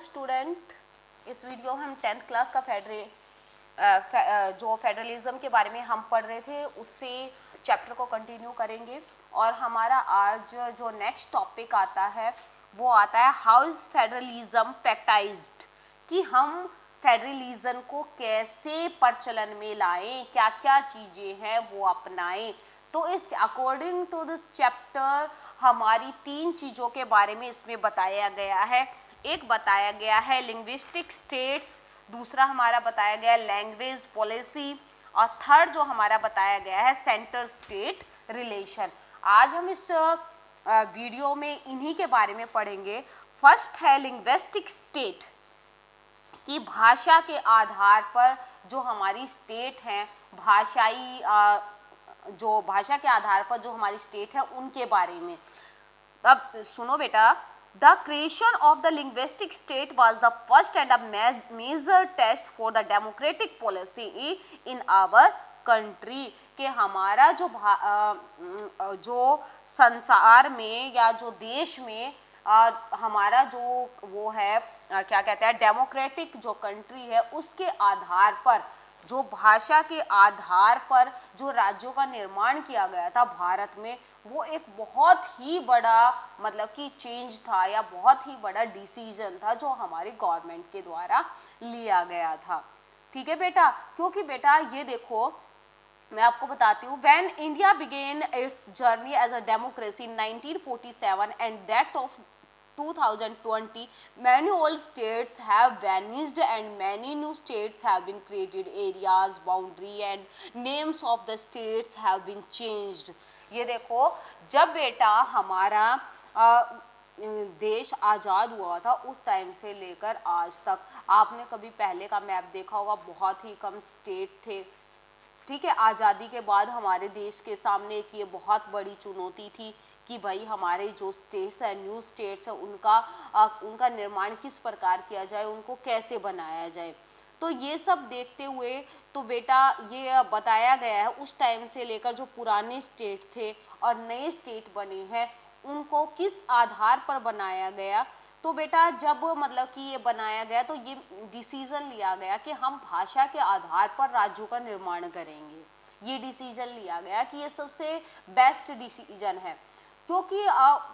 Student, इस video में हम 10th क्लास का जो फेडरलिज्म के बारे में हम पढ़ रहे थे उससे चैप्टर को कंटिन्यू करेंगे। और हमारा आज जो नेक्स्ट टॉपिक आता है वो आता है हाउ इज़ फेडरलिज्म प्रैक्टाइज्ड, कि हम फेडरलिज्म को कैसे प्रचलन में लाएं, क्या क्या चीज़ें हैं वो अपनाएं। तो इस अकॉर्डिंग टू दिस चैप्टर हमारी 3 चीज़ों के बारे में इसमें बताया गया है। एक बताया गया है लिंग्विस्टिक स्टेट्स, दूसरा हमारा बताया गया है लैंग्वेज पॉलिसी, और थर्ड जो हमारा बताया गया है सेंटर स्टेट रिलेशन। आज हम इस वीडियो में इन्हीं के बारे में पढ़ेंगे। फर्स्ट है लिंग्विस्टिक स्टेट, कि भाषा के आधार पर जो हमारी स्टेट है, जो भाषा के आधार पर जो हमारी स्टेट है उनके बारे में। अब सुनो बेटा, the creation of the linguistic state was the first and a major test for the democratic policy in our country, कि हमारा जो संसार में या जो देश में हमारा जो वो है क्या कहते हैं डेमोक्रेटिक जो कंट्री है उसके आधार पर, जो भाषा के आधार पर जो राज्यों का निर्माण किया गया था भारत में, वो एक बहुत ही बड़ा मतलब कि चेंज था या बहुत ही बड़ा डिसीजन था जो हमारी गवर्नमेंट के द्वारा लिया गया था। ठीक है बेटा, क्योंकि बेटा ये देखो मैं आपको बताती हूँ, when India began its journey as a democracy in 1947 and that of 2020, many old states have vanished and many new states have been created. Areas, boundary and names of the states have been changed. ये देखो, जब बेटा हमारा देश आज़ाद हुआ था उस time से लेकर आज तक आपने कभी पहले का मैप देखा होगा, बहुत ही कम स्टेट थे। ठीक है, आज़ादी के बाद हमारे देश के सामने एक ये बहुत बड़ी चुनौती थी कि भाई हमारे जो स्टेट्स है, न्यू स्टेट्स है, उनका निर्माण किस प्रकार किया जाए, उनको कैसे बनाया जाए। तो ये सब देखते हुए तो बेटा ये बताया गया है उस टाइम से लेकर जो पुराने स्टेट थे और नए स्टेट बने हैं उनको किस आधार पर बनाया गया। तो बेटा जब मतलब कि ये बनाया गया तो ये डिसीज़न लिया गया कि हम भाषा के आधार पर राज्यों का निर्माण करेंगे। ये डिसीज़न लिया गया कि ये सबसे बेस्ट डिसीजन है, क्योंकि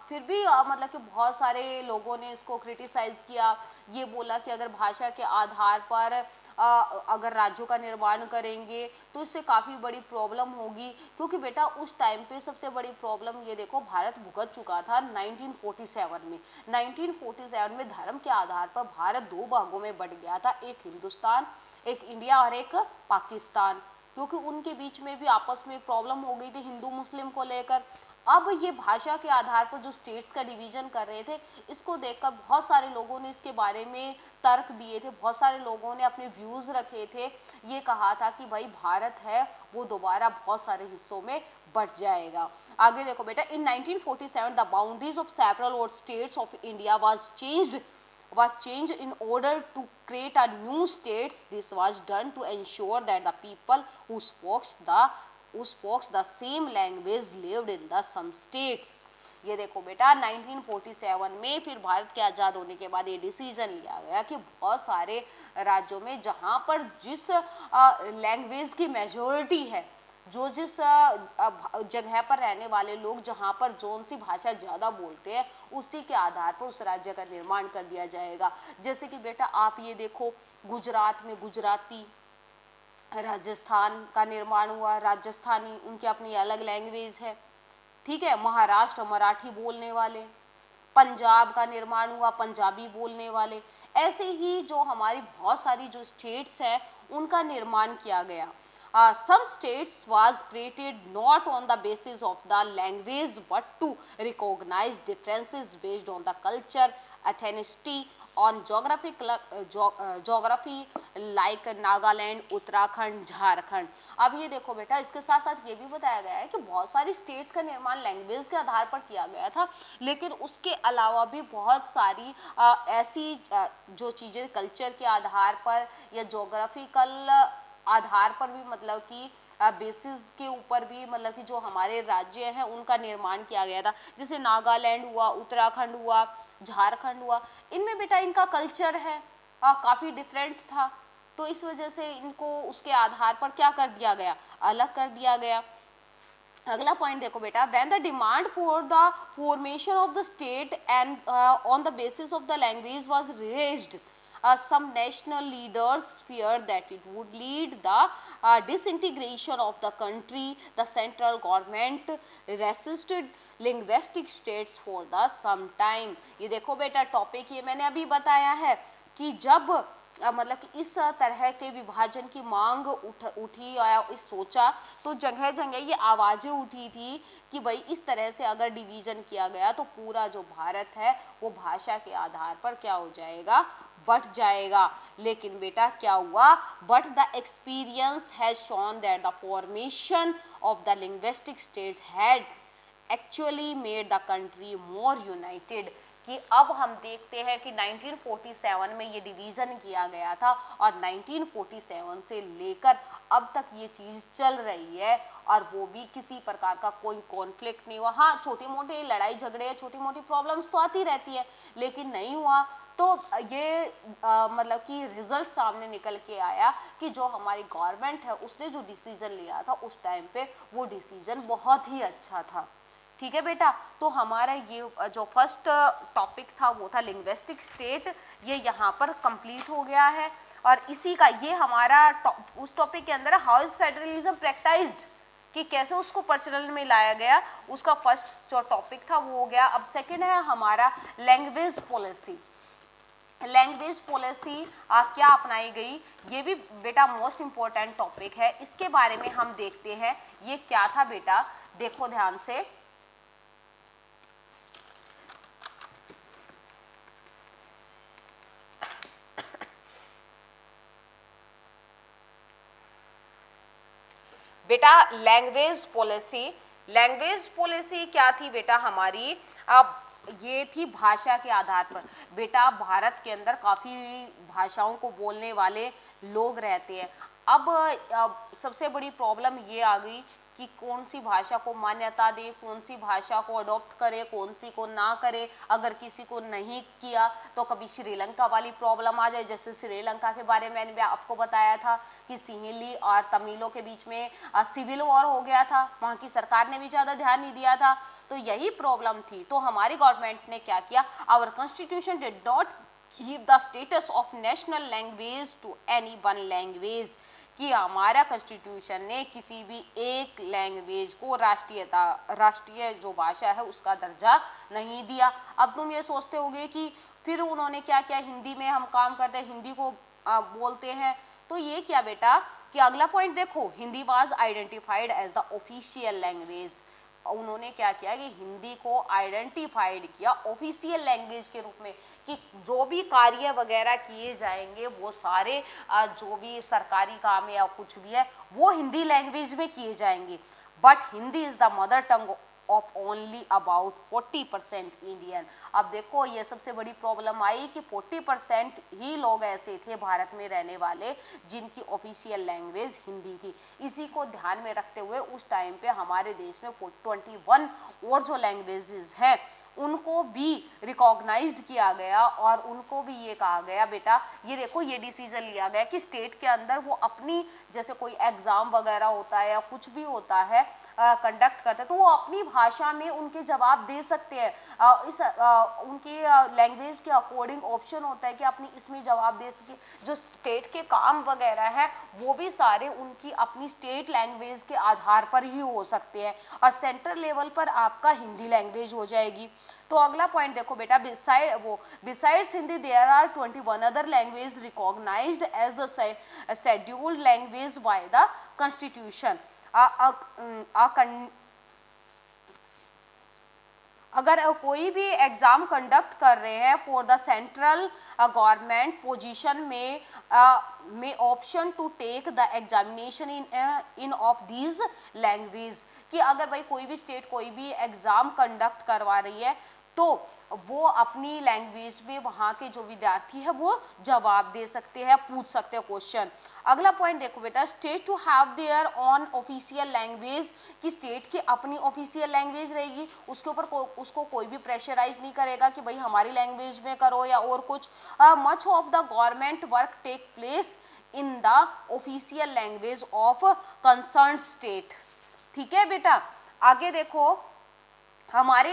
फिर भी मतलब कि बहुत सारे लोगों ने इसको क्रिटिसाइज़ किया, ये बोला कि अगर भाषा के आधार पर अगर राज्यों का निर्माण करेंगे तो इससे काफ़ी बड़ी प्रॉब्लम होगी, क्योंकि बेटा उस टाइम पे सबसे बड़ी प्रॉब्लम ये देखो भारत भुगत चुका था 1947 में। 1947 में धर्म के आधार पर भारत 2 भागों में बट गया था, एक हिंदुस्तान, एक इंडिया और एक पाकिस्तान, क्योंकि उनके बीच में भी आपस में प्रॉब्लम हो गई थी हिंदू मुस्लिम को लेकर। अब ये भाषा के आधार पर जो स्टेट्स का डिवीज़न कर रहे थे, इसको देखकर बहुत सारे लोगों ने इसके बारे में तर्क दिए थे, बहुत सारे लोगों ने अपने व्यूज़ रखे थे। ये कहा था कि भाई भारत है वो दोबारा बहुत सारे हिस्सों में बट जाएगा। आगे देखो बेटा, इन 1947 द बाउंड्रीज ऑफ सेवरल और states of India was changed in order to create a new states. This was done to ensure that the people who spoke the same language lived in the some states. ये देखो बेटा 1947 में फिर भारत के आज़ाद होने के बाद ये डिसीजन लिया गया कि बहुत सारे राज्यों में जहाँ पर जिस लैंग्वेज की मेजॉरिटी है, जो जिस जगह पर रहने वाले लोग जहाँ पर जौन सी भाषा ज़्यादा बोलते हैं उसी के आधार पर उस राज्य का निर्माण कर दिया जाएगा। जैसे कि बेटा आप ये देखो, गुजरात में गुजराती, राजस्थान का निर्माण हुआ राजस्थानी, उनकी अपनी अलग लैंग्वेज है। ठीक है, महाराष्ट्र मराठी बोलने वाले, पंजाब का निर्माण हुआ पंजाबी बोलने वाले। ऐसे ही जो हमारी बहुत सारी जो स्टेट्स हैं उनका निर्माण किया गया। Some states was created not on the basis of the language but to recognize differences based on the culture, ethnicity, on geography like Nagaland, Uttarakhand, Jharkhand. अब ये देखो बेटा इसके साथ साथ ये भी बताया गया है कि बहुत सारी स्टेट्स का निर्माण लैंग्वेज के आधार पर किया गया था, लेकिन उसके अलावा भी बहुत सारी ऐसी जो चीज़ें कल्चर के आधार पर या जोग्राफिकल आधार पर भी मतलब कि बेसिस के ऊपर भी मतलब कि जो हमारे राज्य हैं उनका निर्माण किया गया था। जैसे नागालैंड हुआ, उत्तराखंड हुआ, झारखंड हुआ, इनमें बेटा इनका कल्चर है काफ़ी डिफरेंट था, तो इस वजह से इनको उसके आधार पर क्या कर दिया गया, अलग कर दिया गया। अगला पॉइंट देखो बेटा, when the demand for the formation of the state and on the basis of the language was raised, some national leaders feared that it would lead the disintegration of the country. The central government resisted linguistic states for the some time. ये देखो बेटा topic ये मैंने अभी बताया है कि जब मतलब कि इस तरह के विभाजन की मांग उठी या इस सोचा तो जगह जगह ये आवाज़ें उठी थी कि भाई इस तरह से अगर डिवीज़न किया गया तो पूरा जो भारत है वो भाषा के आधार पर क्या हो जाएगा, बट जाएगा। लेकिन बेटा क्या हुआ, but the experience has shown that the formation of the linguistic states had actually made the country more United, कि अब हम देखते हैं कि 1947 में ये डिवीज़न किया गया था और 1947 से लेकर अब तक ये चीज़ चल रही है और वो भी किसी प्रकार का कोई कॉन्फ्लिक्ट नहीं हुआ। हाँ, छोटे मोटे लड़ाई झगड़े, छोटी मोटी प्रॉब्लम्स तो आती रहती है, लेकिन नहीं हुआ। तो ये मतलब कि रिजल्ट सामने निकल के आया कि जो हमारी गवर्नमेंट है उसने जो डिसीज़न लिया था उस टाइम पे वो डिसीज़न बहुत ही अच्छा था। ठीक है बेटा, तो हमारा ये जो फर्स्ट टॉपिक था वो था लिंग्विस्टिक स्टेट, ये यहाँ पर कंप्लीट हो गया है। और इसी का ये हमारा उस टॉपिक के अंदर हाउ इज़ फेडरलिज्म प्रैक्टाइज्ड, कि कैसे उसको प्रचलन में लाया गया, उसका फर्स्ट जो टॉपिक था वो हो गया। अब सेकंड है हमारा लैंग्वेज पॉलिसी। लैंग्वेज पॉलिसी क्या अपनाई गई, ये भी बेटा मोस्ट इम्पोर्टेंट टॉपिक है, इसके बारे में हम देखते हैं ये क्या था बेटा। देखो ध्यान से, बेटा लैंग्वेज पॉलिसी, लैंग्वेज पॉलिसी क्या थी बेटा हमारी, अब ये थी भाषा के आधार पर। बेटा भारत के अंदर काफ़ी भाषाओं को बोलने वाले लोग रहते हैं। अब सबसे बड़ी प्रॉब्लम ये आ गई कि कौन सी भाषा को मान्यता दे, कौन सी भाषा को अडॉप्ट करे, कौन सी को ना करे। अगर किसी को नहीं किया तो कभी श्रीलंका वाली प्रॉब्लम आ जाए, जैसे श्रीलंका के बारे में मैंने आपको बताया था कि सिंहली और तमिलों के बीच में सिविल वॉर हो गया था, वहाँ की सरकार ने भी ज़्यादा ध्यान नहीं दिया था, तो यही प्रॉब्लम थी। तो हमारी गवर्नमेंट ने क्या किया, our constitution did not give the status of national language to any one language, कि हमारा कॉन्स्टिट्यूशन ने किसी भी एक लैंग्वेज को राष्ट्रीय जो भाषा है उसका दर्जा नहीं दिया। अब तुम ये सोचते होगे कि फिर उन्होंने क्या किया, हिंदी में हम काम करते हैं, हिंदी को बोलते हैं, तो ये क्या बेटा कि अगला पॉइंट देखो, Hindi was identified as the official language. उन्होंने क्या किया कि हिंदी को आइडेंटिफाइड किया ऑफिशियल लैंग्वेज के रूप में, कि जो भी कार्य वगैरह किए जाएंगे वो सारे जो भी सरकारी काम या कुछ भी है वो हिंदी लैंग्वेज में किए जाएंगे। But Hindi is the mother tongue of only about 40% Indian. अब देखो ये सबसे बड़ी प्रॉब्लम आई कि 40% ही लोग ऐसे थे भारत में रहने वाले जिनकी ऑफिशियल लैंग्वेज हिंदी थी। इसी को ध्यान में रखते हुए उस टाइम पे हमारे देश में 21 और जो लैंग्वेजेस हैं उनको भी रिकॉग्नाइज्ड किया गया और उनको भी ये कहा गया बेटा, ये देखो ये डिसीजन लिया गया कि स्टेट के अंदर वो अपनी जैसे कोई एग्ज़ाम वगैरह होता है या कुछ भी होता है कंडक्ट करते हैं तो वो अपनी भाषा में उनके जवाब दे सकते हैं। उनकी लैंग्वेज के अकॉर्डिंग ऑप्शन होता है कि अपनी इसमें जवाब दे सके। जो स्टेट के काम वगैरह है वो भी सारे उनकी अपनी स्टेट लैंग्वेज के आधार पर ही हो सकते हैं और सेंट्रल लेवल पर आपका हिंदी लैंग्वेज हो जाएगी। तो अगला पॉइंट देखो बेटा, besides Hindi there are 21 other language recognised as the scheduled language by the constitution. अगर कोई भी एग्ज़ाम कंडक्ट कर रहे हैं for the central government position में option to take the examination in of these language, कि अगर भाई कोई भी स्टेट कोई भी एग्ज़ाम कंडक्ट करवा रही है तो वो अपनी लैंग्वेज में वहाँ के जो विद्यार्थी है वो जवाब दे सकते हैं, पूछ सकते हैं क्वेश्चन। अगला पॉइंट देखो बेटा, state to have their on official language, कि स्टेट की अपनी ऑफिशियल लैंग्वेज रहेगी, उसके ऊपर उसको कोई भी प्रेशराइज नहीं करेगा कि भाई हमारी लैंग्वेज में करो या और कुछ। Much of the government work take place in the official language of concern state. ठीक है बेटा, आगे देखो हमारे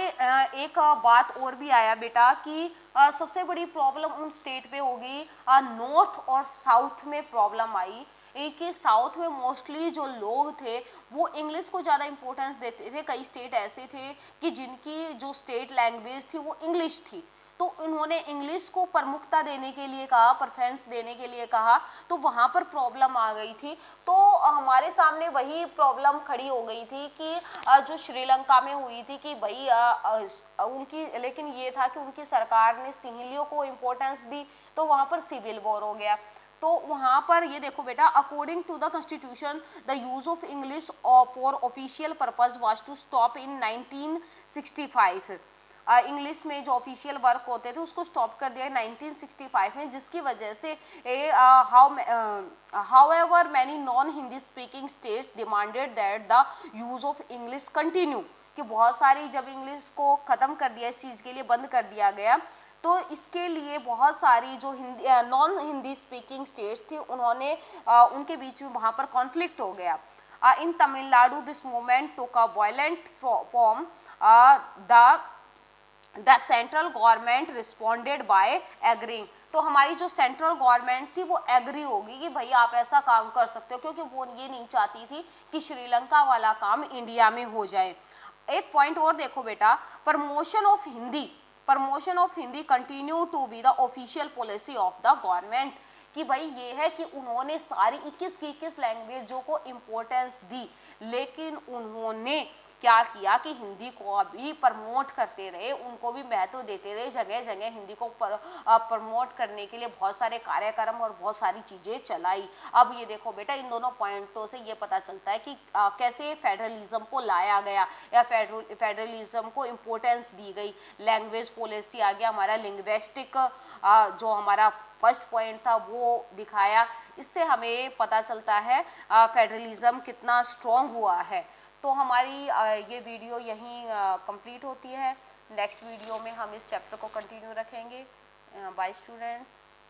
एक बात और भी आया बेटा कि सबसे बड़ी प्रॉब्लम उन स्टेट पे होगी, नॉर्थ और साउथ में प्रॉब्लम आई। एक कि साउथ में मोस्टली जो लोग थे वो इंग्लिश को ज़्यादा इम्पोर्टेंस देते थे। कई स्टेट ऐसे थे कि जिनकी जो स्टेट लैंग्वेज थी वो इंग्लिश थी, तो उन्होंने इंग्लिश को प्रमुखता देने के लिए कहा, प्रेफरेंस देने के लिए कहा, तो वहाँ पर प्रॉब्लम आ गई थी। तो हमारे सामने वही प्रॉब्लम खड़ी हो गई थी कि जो श्रीलंका में हुई थी कि भाई उनकी, लेकिन ये था कि उनकी सरकार ने सिंहलियों को इम्पोर्टेंस दी, तो वहाँ पर सिविल वॉर हो गया। तो वहाँ पर ये देखो बेटा, according to the constitution the use of English for official purpose was to stop in 1965। English में जो ऑफिशियल वर्क होते थे उसको स्टॉप कर दिया 1965 में, जिसकी वजह से however many non Hindi speaking states demanded that the use of English continue, कि बहुत सारी जब इंग्लिश को ख़त्म कर दिया, इस चीज़ के लिए बंद कर दिया गया, तो इसके लिए बहुत सारी जो Hindi non Hindi speaking states थी उन्होंने उनके बीच में वहाँ पर कॉन्फ्लिक्ट हो गया। In Tamil Nadu this movement took a violent form, the central government responded by agreeing. तो हमारी जो सेंट्रल गवर्नमेंट थी वो एग्री होगी कि भाई आप ऐसा काम कर सकते हो, क्योंकि वो ये नहीं चाहती थी कि श्रीलंका वाला काम इंडिया में हो जाए। एक पॉइंट और देखो बेटा, promotion of Hindi continue to be the official policy of the government, कि भाई ये है कि उन्होंने सारी 21 की 21 लैंग्वेजों को इम्पोर्टेंस दी, लेकिन उन्होंने क्या किया कि हिंदी को भी प्रमोट करते रहे, उनको भी महत्व देते रहे, जगह जगह हिंदी को प्रमोट करने के लिए बहुत सारे कार्यक्रम और बहुत सारी चीज़ें चलाई। अब ये देखो बेटा, इन दोनों पॉइंटों से ये पता चलता है कि कैसे फेडरलिज्म को लाया गया या फेडरलिज्म को इम्पोर्टेंस दी गई। लैंग्वेज पॉलिसी आ गया हमारा, लिंग्विस्टिक जो हमारा फर्स्ट पॉइंट था वो दिखाया। इससे हमें पता चलता है फेडरलिज्म कितना स्ट्रॉन्ग हुआ है। तो हमारी ये वीडियो यहीं कंप्लीट होती है। नेक्स्ट वीडियो में हम इस चैप्टर को कंटिन्यू रखेंगे। Bye students.